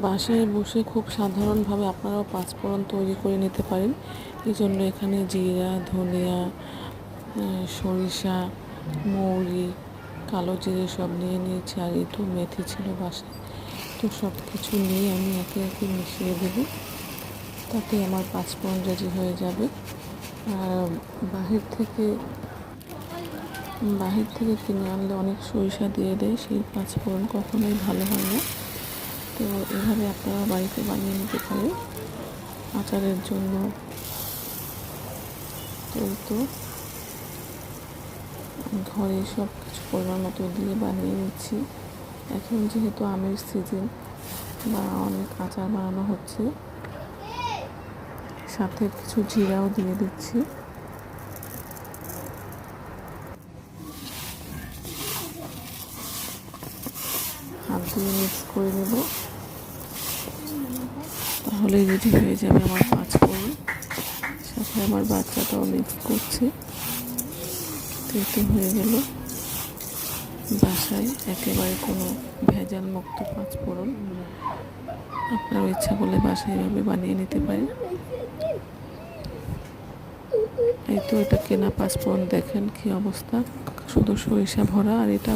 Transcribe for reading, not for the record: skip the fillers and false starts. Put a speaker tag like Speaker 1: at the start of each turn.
Speaker 1: বাসায় বসে খুব সাধারণভাবে আপনারাও পাঁচফোড়ন তৈরি করে নিতে পারেন। এই জন্য এখানে জিরা, ধনিয়া, সরিষা, মৌরি, কালো জিরে সব নিয়ে নিয়েছি। আর একটু মেথি ছিল বাসায়, তো সব কিছু নিয়ে আমি একে একে মিশিয়ে দেবো, তাতে আমার পাঁচফোড়ন রেডি হয়ে যাবে। আর বাহির থেকে কিনে আনলে অনেক সরিষা দিয়ে দেয়, সেই পাঁচফোড়ন কখনোই ভালো হয় না। তো এভাবে আপনারা বাড়িতে বানিয়ে নিতে পারেন আচারের জন্য। তো ঘরে সব কিছু পরিমাণ মতো দিয়ে বানিয়ে নিচ্ছি। এখন যেহেতু আমের সিজন বা অনেক আচার বানানো হচ্ছে, সাথে কিছু জিরাও দিয়ে দিচ্ছি। হাত দিয়ে মিক্স করে নেব, তাহলে রেডি হয়ে যাবে আমার পাঁচফোড়ন। সাথে আমার বাচ্চাটাও মিক্স করছে। তো হয়ে গেল বাসায় একেবারে কোনো ভেজাল মুক্ত পাঁচফোড়ন। আপনারা ইচ্ছা করলে বাসায় এভাবে বানিয়ে নিতে পারেন। এই তো এটা কেনা পাঁচফোড়ন, দেখেন কি অবস্থা, শুধু সরিষা ভরা। আর এটা